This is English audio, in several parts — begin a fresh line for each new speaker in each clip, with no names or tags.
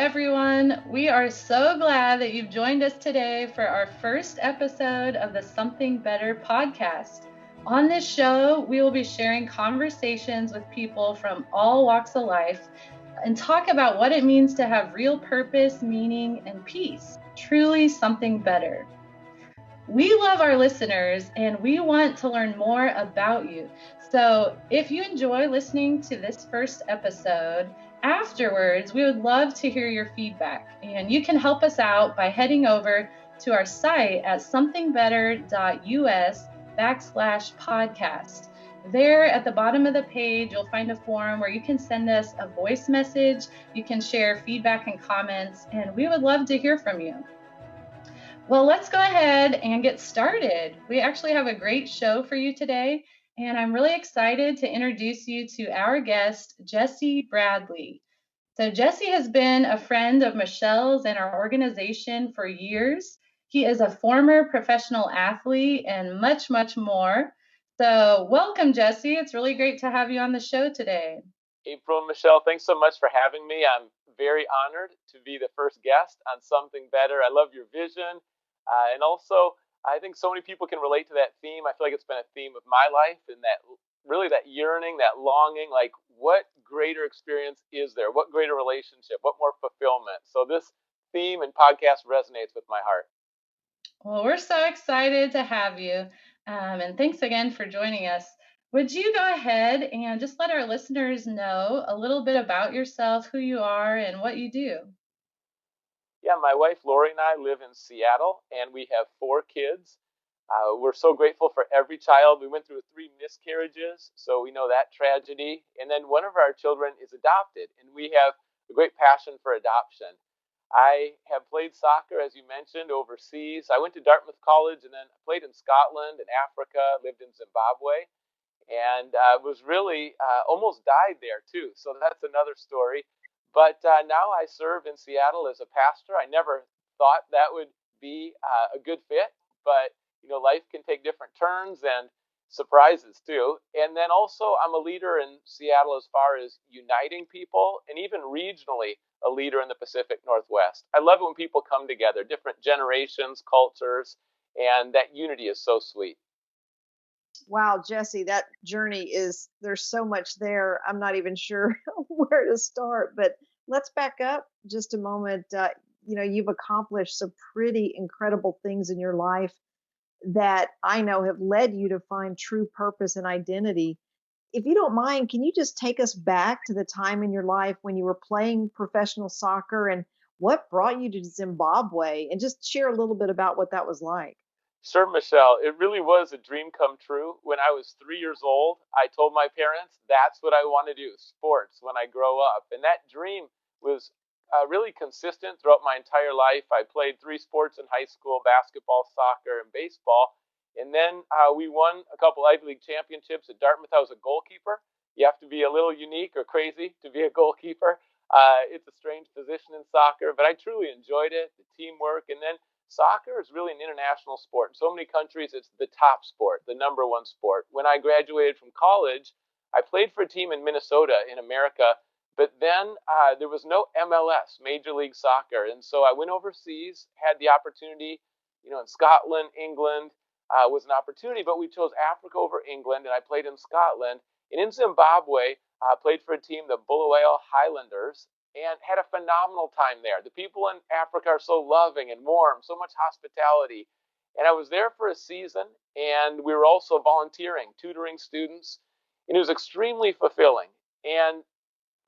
everyone. We are so glad that you've joined us today for our first episode of the Something Better podcast. On this show, we will be sharing conversations with people from all walks of life and talk about what it means to have real purpose, meaning, and peace. Truly something better. We love our listeners and we want to learn more about you. So if you enjoy listening to this first episode, afterwards, we would love to hear your feedback. And you can help us out by heading over to our site at somethingbetter.us/podcast. There at the bottom of the page, you'll find a form where you can send us a voice message. You can share feedback and comments, and we would love to hear from you. Well, let's go ahead and get started. We actually have a great show for you today, and I'm really excited to introduce you to our guest, Jesse Bradley. So Jesse has been a friend of Michelle's and our organization for years. He is a former professional athlete and much, much more. So welcome, Jesse. It's really great to have you on the show today.
April and Michelle, thanks so much for having me. I'm very honored to be the first guest on Something Better. I love your vision. And also, I think so many people can relate to that theme. I feel like it's been a theme of my life, and that really that yearning, that longing, like what greater experience is there? What greater relationship? What more fulfillment? So this theme and podcast resonates with my heart.
Well, we're so excited to have you. And thanks again for joining us. Would you go ahead and just let our listeners know a little bit about yourself, who you are, and what you do?
Yeah, my wife Lori and I live in Seattle, and we have 4 kids. We're so grateful for every child. We went through 3 miscarriages, so we know that tragedy. And then one of our children is adopted, and we have a great passion for adoption. I have played soccer, as you mentioned, overseas. I went to Dartmouth College and then played in Scotland and Africa, lived in Zimbabwe, and was really almost died there too. So that's another story. But now I serve in Seattle as a pastor. I never thought that would be a good fit, but life can take different turns and surprises too. And then also I'm a leader in Seattle as far as uniting people, and even regionally a leader in the Pacific Northwest. I love it when people come together, different generations, cultures, and that unity is so sweet.
Wow, Jesse, that journey there's so much there. I'm not even sure where to start, but let's back up just a moment. You've accomplished some pretty incredible things in your life that I know have led you to find true purpose and identity. If you don't mind, can you just take us back to the time in your life when you were playing professional soccer and what brought you to Zimbabwe, and just share a little bit about what that was like?
Sure, Michelle. It really was a dream come true. When I was 3 years old, I told my parents that's what I want to do, sports, when I grow up. And that dream was really consistent throughout my entire life. I played 3 sports in high school: basketball, soccer, and baseball. And then we won a couple Ivy League championships at Dartmouth. I was a goalkeeper. You have to be a little unique or crazy to be a goalkeeper. It's a strange position in soccer, but I truly enjoyed it, the teamwork. And then soccer is really an international sport. In so many countries, it's the top sport, the number one sport. When I graduated from college, I played for a team in Minnesota in America, but then there was no MLS, Major League Soccer. And so I went overseas, had the opportunity, in Scotland, England was an opportunity, but we chose Africa over England, and I played in Scotland. And in Zimbabwe, I played for a team, the Bulawayo Highlanders, and had a phenomenal time there. The people in Africa are so loving and warm, so much hospitality. And I was there for a season, and we were also volunteering, tutoring students, and it was extremely fulfilling. And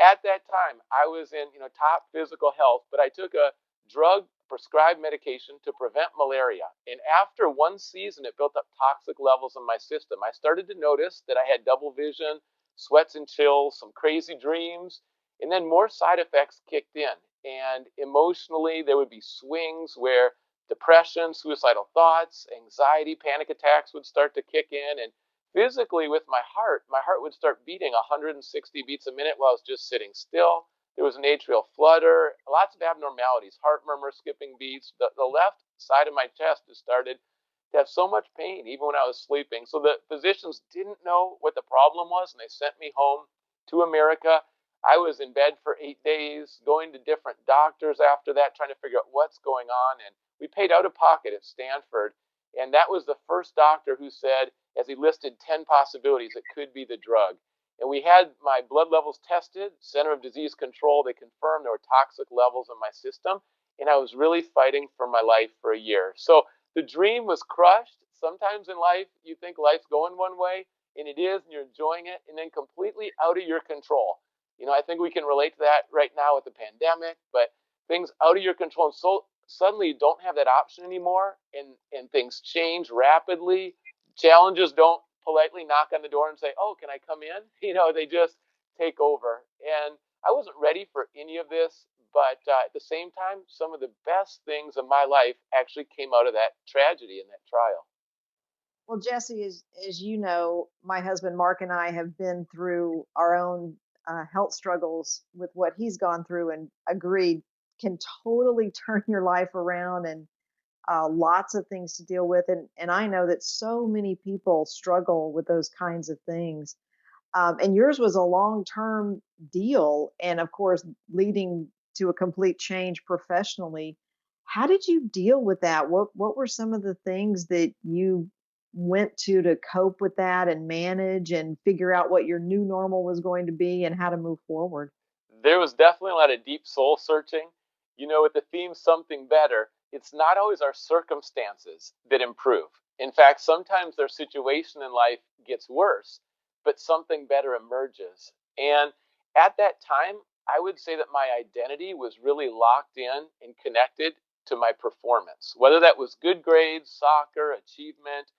at that time, I was in top physical health, but I took a drug prescribed medication to prevent malaria. And after one season, it built up toxic levels in my system. I started to notice that I had double vision, sweats and chills, some crazy dreams, and then more side effects kicked in. And emotionally, there would be swings where depression, suicidal thoughts, anxiety, panic attacks would start to kick in. And physically, with my heart would start beating 160 beats a minute while I was just sitting still. There was an atrial flutter, lots of abnormalities, heart murmur, skipping beats. The left side of my chest just started to have so much pain, even when I was sleeping. So the physicians didn't know what the problem was, and they sent me home to America. I was in bed for 8 days, going to different doctors after that, trying to figure out what's going on. And we paid out of pocket at Stanford. And that was the first doctor who said, as he listed 10 possibilities, it could be the drug. And we had my blood levels tested, Center of Disease Control. They confirmed there were toxic levels in my system. And I was really fighting for my life for a year. So the dream was crushed. Sometimes in life, you think life's going one way, and it is, and you're enjoying it, and then completely out of your control. I think we can relate to that right now with the pandemic, but things out of your control, and so suddenly you don't have that option anymore, and things change rapidly. Challenges don't politely knock on the door and say, "Oh, can I come in?" They just take over. And I wasn't ready for any of this, but at the same time, some of the best things in my life actually came out of that tragedy and that trial.
Well, Jesse, as you know, my husband Mark and I have been through our own health struggles with what he's gone through, and agreed can totally turn your life around, and lots of things to deal with. And I know that so many people struggle with those kinds of things. And yours was a long term deal, and of course, leading to a complete change professionally. How did you deal with that? What were some of the things that you went to cope with that and manage and figure out what your new normal was going to be and how to move forward?
There was definitely a lot of deep soul searching. With the theme something better, it's not always our circumstances that improve. In fact, sometimes their situation in life gets worse, but something better emerges. And at that time, I would say that my identity was really locked in and connected to my performance, whether that was good grades, soccer, achievement.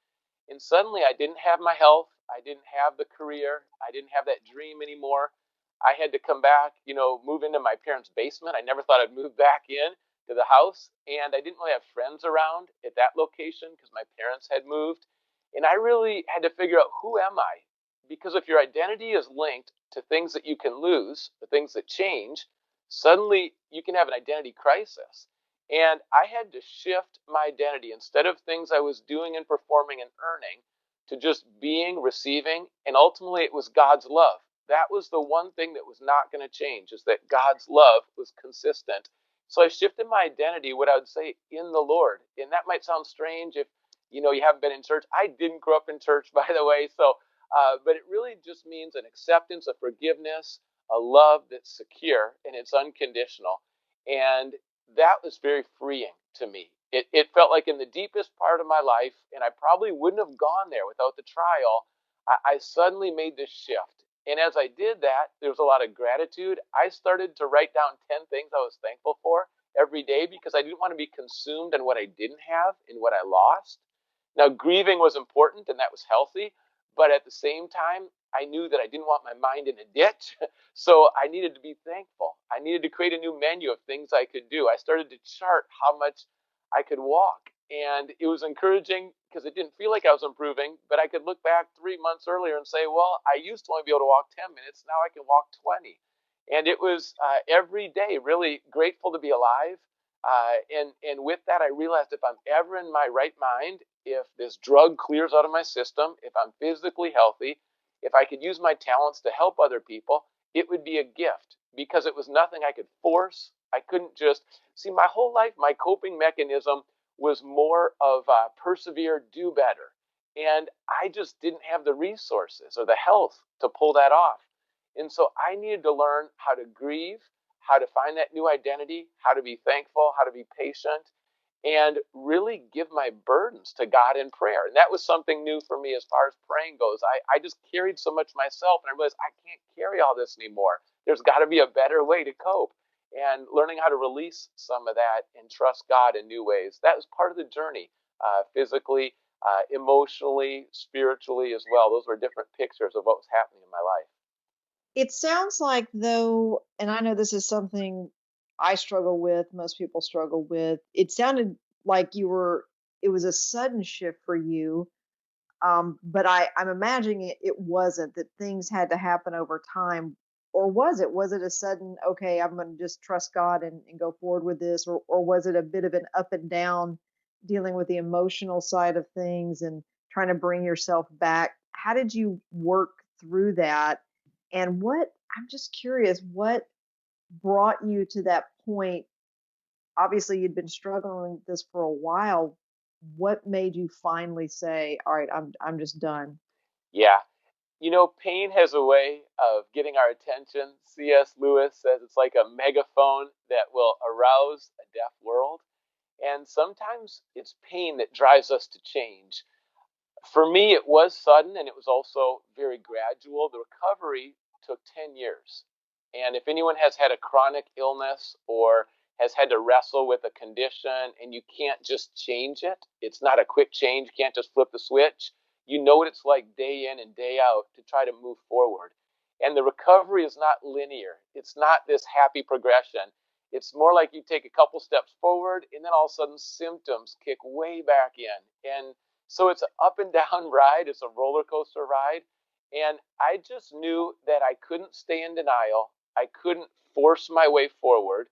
And suddenly I didn't have my health. I didn't have the career. I didn't have that dream anymore. I had to come back, move into my parents' basement. I never thought I'd move back in to the house. And I didn't really have friends around at that location because my parents had moved. And I really had to figure out, who am I? Because if your identity is linked to things that you can lose, the things that change, suddenly you can have an identity crisis. And I had to shift my identity, instead of things I was doing and performing and earning, to just being, receiving, and ultimately it was God's love. That was the one thing that was not going to change, is that God's love was consistent. So I shifted my identity, what I would say, in the Lord. And that might sound strange if you haven't been in church. I didn't grow up in church, by the way. So, but it really just means an acceptance, a forgiveness, a love that's secure and it's unconditional. And that was very freeing to me. It felt like in the deepest part of my life, and I probably wouldn't have gone there without the trial, I suddenly made this shift. And as I did that, there was a lot of gratitude. I started to write down 10 things I was thankful for every day, because I didn't want to be consumed in what I didn't have and what I lost. Now, grieving was important, and that was healthy. But at the same time, I knew that I didn't want my mind in a ditch. So I needed to be thankful. I needed to create a new menu of things I could do. I started to chart how much I could walk. And it was encouraging because it didn't feel like I was improving, but I could look back 3 months earlier and say, well, I used to only be able to walk 10 minutes. Now I can walk 20. And it was every day really grateful to be alive. And with that, I realized, if I'm ever in my right mind, if this drug clears out of my system, if I'm physically healthy, if I could use my talents to help other people, it would be a gift, because it was nothing I could force. I couldn't just see my whole life. My coping mechanism was more of persevere, do better. And I just didn't have the resources or the health to pull that off. And so I needed to learn how to grieve, how to find that new identity, how to be thankful, how to be patient, and really give my burdens to God in prayer. And that was something new for me as far as praying goes. I just carried so much myself, and I realized I can't carry all this anymore. There's got to be a better way to cope. And learning how to release some of that and trust God in new ways. That was part of the journey, physically, emotionally, spiritually as well. Those were different pictures of what was happening in my life.
It sounds like, though, and I know this is something I struggle with, most people struggle with. It sounded like it was a sudden shift for you. But I'm imagining it wasn't, that things had to happen over time. Or was it? Was it a sudden, okay, I'm going to just trust God and go forward with this? Or was it a bit of an up and down, dealing with the emotional side of things and trying to bring yourself back? How did you work through that? And I'm just curious, what brought you to that point? Obviously, you'd been struggling with this for a while. What made you finally say, "All right, I'm just done"?
Yeah. Pain has a way of getting our attention. C.S. Lewis says it's like a megaphone that will arouse a deaf world. And sometimes it's pain that drives us to change. For me, it was sudden and it was also very gradual. The recovery took 10 years. And if anyone has had a chronic illness or has had to wrestle with a condition and you can't just change it, it's not a quick change, you can't just flip the switch. You know what it's like day in and day out to try to move forward. And the recovery is not linear, it's not this happy progression. It's more like you take a couple steps forward and then all of a sudden symptoms kick way back in. And so it's an up and down ride. It's a roller coaster ride. And I just knew that I couldn't stay in denial. I couldn't force my way forward,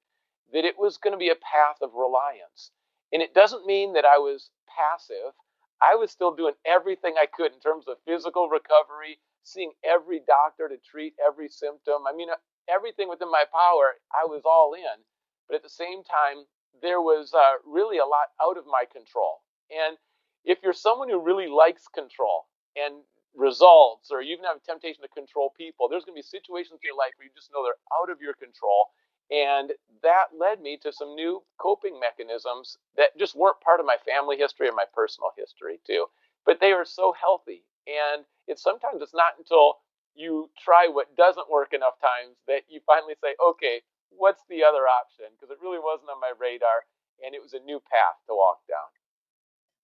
that it was going to be a path of reliance. And it doesn't mean that I was passive. I was still doing everything I could in terms of physical recovery, seeing every doctor to treat every symptom. I mean, everything within my power, I was all in. But at the same time, there was really a lot out of my control. And if you're someone who really likes control and results, or you even have a temptation to control people, there's going to be situations in your life where you just know they're out of your control. And that led me to some new coping mechanisms that just weren't part of my family history or my personal history too. But they are so healthy. And it's not until you try what doesn't work enough times that you finally say, okay, what's the other option? Because it really wasn't on my radar, and it was a new path to walk down.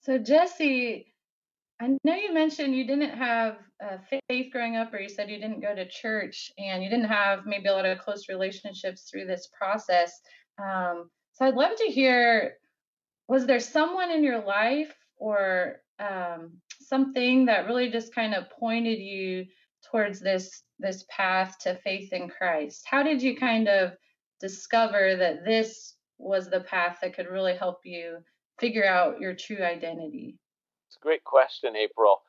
So, Jesse, I know you mentioned you didn't have faith growing up, or you said you didn't go to church and you didn't have maybe a lot of close relationships through this process. So, I'd love to hear, was there someone in your life or something that really just kind of pointed you towards this path to faith in Christ? How did you kind of discover that this was the path that could really help you figure out your true identity?
It's a great question, April.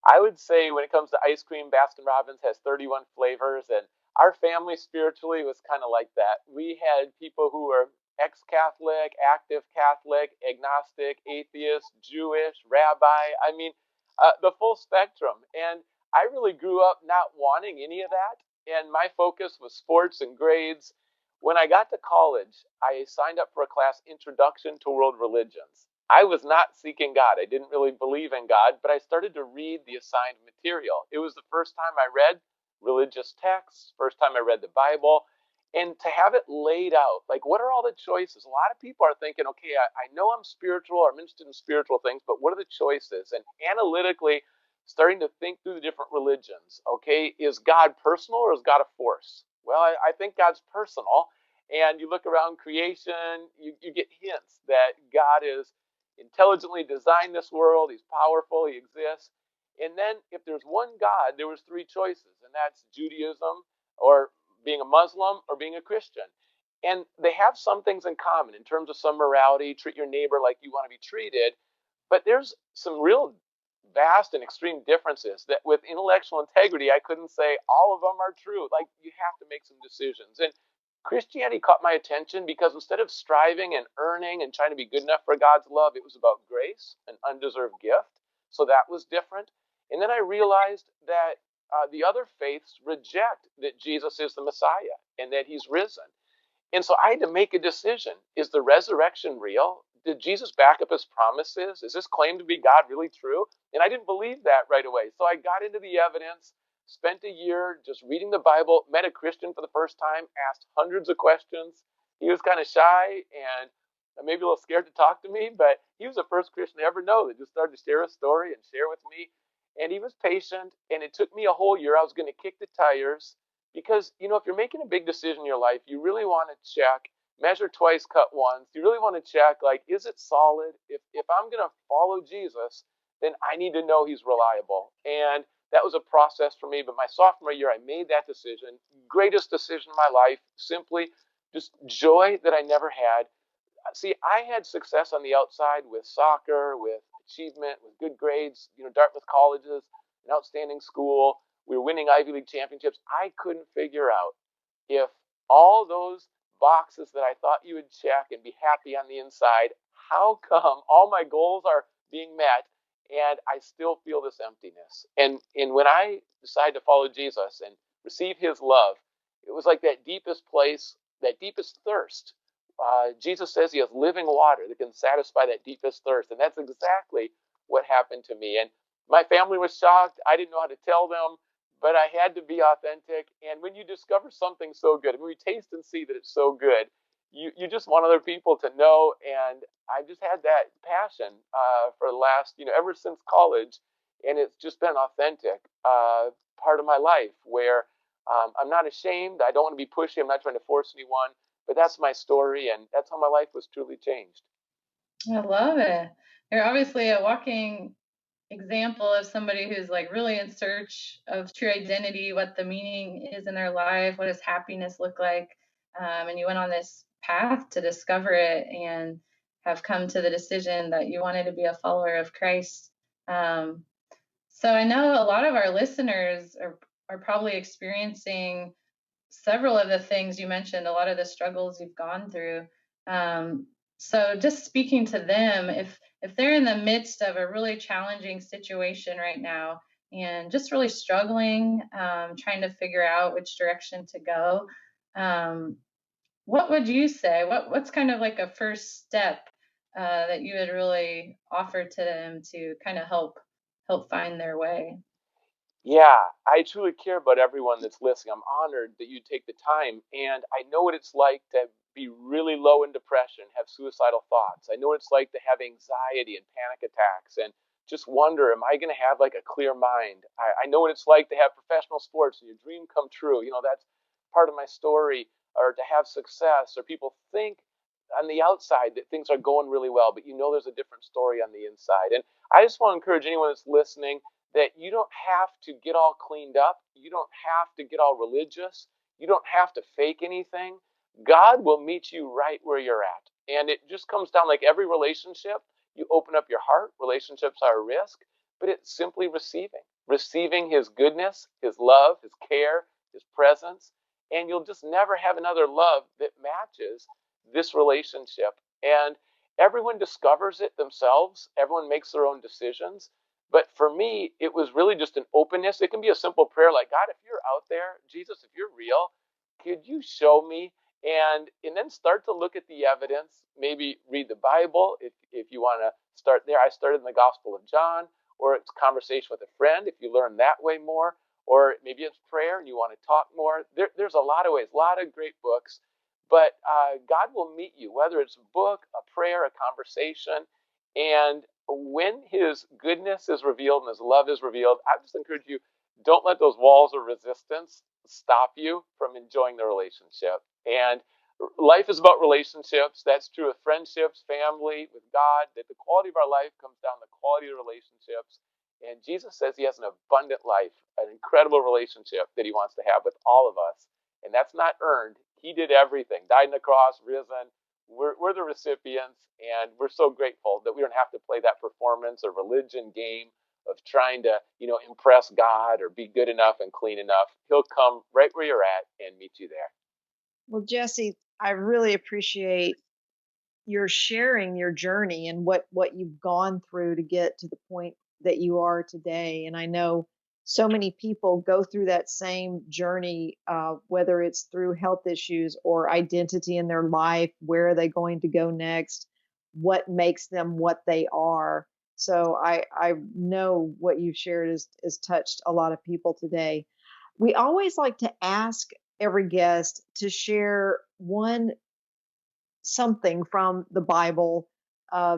I would say when it comes to ice cream, Baskin Robbins has 31 flavors, and our family spiritually was kind of like that. We had people who were ex-Catholic, active Catholic, agnostic, atheist, Jewish, rabbi. I mean, the full spectrum. And I really grew up not wanting any of that. And my focus was sports and grades. When I got to college, I signed up for a class, Introduction to World Religions. I was not seeking God. I didn't really believe in God, but I started to read the assigned material. It was the first time I read religious texts, first time I read the Bible, and to have it laid out, like, what are all the choices? A lot of people are thinking, okay, I know I'm spiritual, or I'm interested in spiritual things, but what are the choices? And analytically, starting to think through the different religions. Okay, is God personal or is God a force? Well, I think God's personal. And you look around creation, you get hints that God is intelligently designed this world. He's powerful. He exists. And then if there's one God, there was three choices, and that's Judaism, or being a Muslim, or being a Christian. And they have some things in common in terms of some morality, treat your neighbor like you want to be treated. But there's some real vast and extreme differences that with intellectual integrity, I couldn't say all of them are true. Like, you have to make some decisions. And Christianity caught my attention because instead of striving and earning and trying to be good enough for God's love, it was about grace, an undeserved gift. So that was different. And then I realized that the other faiths reject that Jesus is the Messiah and that he's risen. And so I had to make a decision. Is the resurrection real? Did Jesus back up his promises? Is this claim to be God really true? And I didn't believe that right away. So I got into the evidence, spent a year just reading the Bible, met a Christian for the first time, asked hundreds of questions. He was kind of shy and maybe a little scared to talk to me, but he was the first Christian I ever know that just started to share a story and share with me. And he was patient, and it took me a whole year. I was going to kick the tires because, if you're making a big decision in your life, you really want to check, measure twice, cut once. You really want to check, like, is it solid? If I'm going to follow Jesus, then I need to know he's reliable. And that was a process for me. But my sophomore year, I made that decision. Greatest decision in my life. Simply just joy that I never had. See, I had success on the outside with soccer, with achievement, with good grades, Dartmouth colleges, an outstanding school, we were winning Ivy League championships. I couldn't figure out if all those boxes that I thought you would check and be happy on the inside, how come all my goals are being met and I still feel this emptiness? And when I decided to follow Jesus and receive his love, it was like that deepest place, that deepest thirst. Jesus says he has living water that can satisfy that deepest thirst. And that's exactly what happened to me. And my family was shocked. I didn't know how to tell them, but I had to be authentic. And when you discover something so good, when we taste and see that it's so good, you just want other people to know. And I just had that passion for the last, ever since college. And it's just been an authentic part of my life where I'm not ashamed. I don't want to be pushy. I'm not trying to force anyone. But that's my story, and that's how my life was truly changed.
I love it. You're obviously a walking example of somebody who's like really in search of true identity, what the meaning is in their life, what does happiness look like, and you went on this path to discover it and have come to the decision that you wanted to be a follower of Christ. So I know a lot of our listeners are probably experiencing several of the things you mentioned, a lot of the struggles you've gone through. So just speaking to them, if they're in the midst of a really challenging situation right now and just really struggling, trying to figure out which direction to go, what would you say? What's kind of like a first step that you would really offer to them to kind of help find their way?
Yeah, I truly care about everyone that's listening. I'm honored that you take the time, and I know what it's like to be really low in depression, have suicidal thoughts. I know what it's like to have anxiety and panic attacks and just wonder, am I going to have like a clear mind? I know what it's like to have professional sports and your dream come true. That's part of my story, or to have success, or people think on the outside that things are going really well, but there's a different story on the inside. And I just want to encourage anyone that's listening that you don't have to get all cleaned up. You don't have to get all religious. You don't have to fake anything. God will meet you right where you're at. And it just comes down like every relationship. You open up your heart. Relationships are a risk, but it's simply receiving his goodness, his love, his care, his presence. And you'll just never have another love that matches this relationship. And everyone discovers it themselves. Everyone makes their own decisions. But for me, it was really just an openness. It can be a simple prayer like, God, if you're out there, Jesus, if you're real, could you show me? And then start to look at the evidence. Maybe read the Bible if you want to start there. I started in the Gospel of John, or it's conversation with a friend if you learn that way more, or maybe it's prayer and you want to talk more. There's a lot of ways, a lot of great books. But God will meet you, whether it's a book, a prayer, a conversation. And when his goodness is revealed and his love is revealed, I just encourage you, don't let those walls of resistance stop you from enjoying the relationship. And life is about relationships. That's true with friendships, family, with God, that the quality of our life comes down to the quality of relationships. And Jesus says he has an abundant life, an incredible relationship that he wants to have with all of us. And that's not earned. He did everything, died on the cross, risen. We're the recipients, and we're so grateful that we don't have to play that performance or religion game of trying to, impress God or be good enough and clean enough. He'll come right where you're at and meet you there.
Well, Jesse, I really appreciate your sharing your journey and what you've gone through to get to the point that you are today. And I know so many people go through that same journey, whether it's through health issues or identity in their life. Where are they going to go next? What makes them what they are? So I know what you've shared has touched a lot of people today. We always like to ask every guest to share something from the Bible, uh,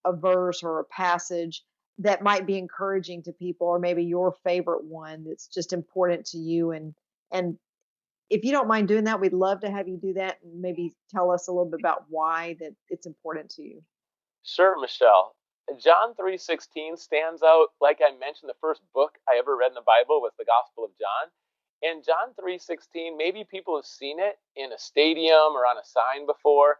a verse or a passage that might be encouraging to people, or maybe your favorite one that's just important to you. And if you don't mind doing that, we'd love to have you do that and maybe tell us a little bit about why that it's important to you.
Sure, Michelle. John 3:16 stands out. Like I mentioned, the first book I ever read in the Bible was the Gospel of John. And John 3:16, maybe people have seen it in a stadium or on a sign before.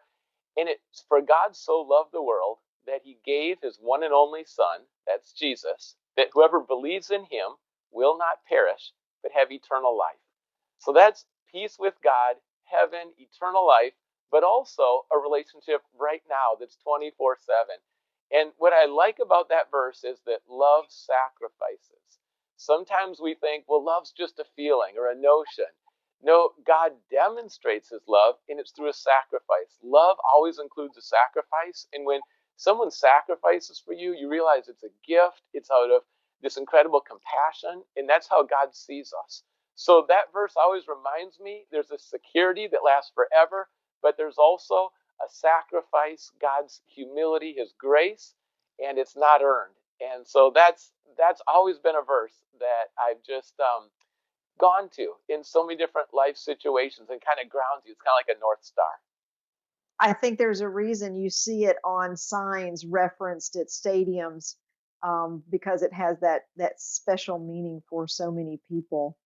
And it's, for God so loved the world that he gave his one and only Son, that's Jesus, that whoever believes in him will not perish, but have eternal life. So that's peace with God, heaven, eternal life, but also a relationship right now that's 24/7. And what I like about that verse is that love sacrifices. Sometimes we think, well, love's just a feeling or a notion. No, God demonstrates his love, and it's through a sacrifice. Love always includes a sacrifice. And when someone sacrifices for you, you realize it's a gift. It's out of this incredible compassion, and that's how God sees us. So that verse always reminds me there's a security that lasts forever, but there's also a sacrifice, God's humility, his grace, and it's not earned. And so that's always been a verse that I've just gone to in so many different life situations and kind of grounds you. It's kind of like a North Star.
I think there's a reason you see it on signs referenced at stadiums, because it has that special meaning for so many people.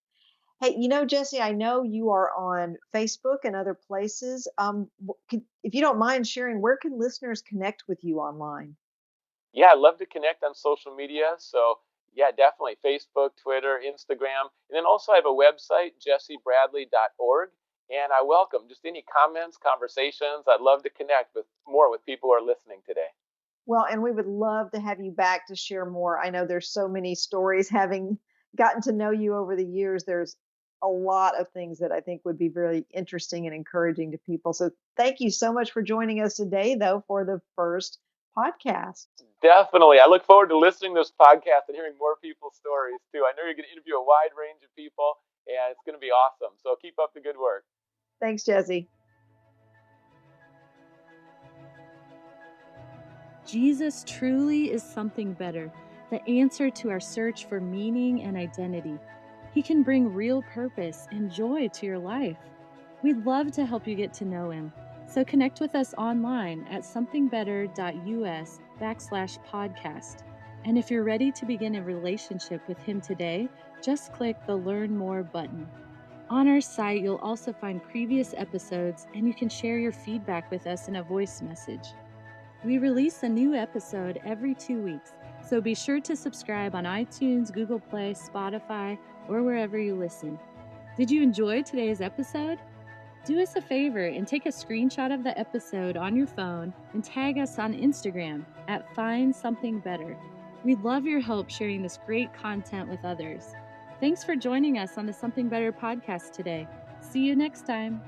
Hey, Jesse, I know you are on Facebook and other places. If you don't mind sharing, where can listeners connect with you online?
Yeah, I'd love to connect on social media. So yeah, definitely Facebook, Twitter, Instagram. And then also I have a website, jessebradley.org. And I welcome just any comments, conversations. I'd love to connect with people who are listening today.
Well, and we would love to have you back to share more. I know there's so many stories. Having gotten to know you over the years, there's a lot of things that I think would be very interesting and encouraging to people. So thank you so much for joining us today, though, for the first podcast.
Definitely. I look forward to listening to this podcast and hearing more people's stories, too. I know you're going to interview a wide range of people, and it's going to be awesome. So keep up the good work.
Thanks, Jesse.
Jesus truly is something better, the answer to our search for meaning and identity. He can bring real purpose and joy to your life. We'd love to help you get to know him. So connect with us online at somethingbetter.us/podcast. And if you're ready to begin a relationship with him today, just click the Learn More button. On our site, you'll also find previous episodes, and you can share your feedback with us in a voice message. We release a new episode every 2 weeks, so be sure to subscribe on iTunes, Google Play, Spotify, or wherever you listen. Did you enjoy today's episode? Do us a favor and take a screenshot of the episode on your phone and tag us on Instagram at @FindSomethingBetter. We'd love your help sharing this great content with others. Thanks for joining us on the Something Better podcast today. See you next time.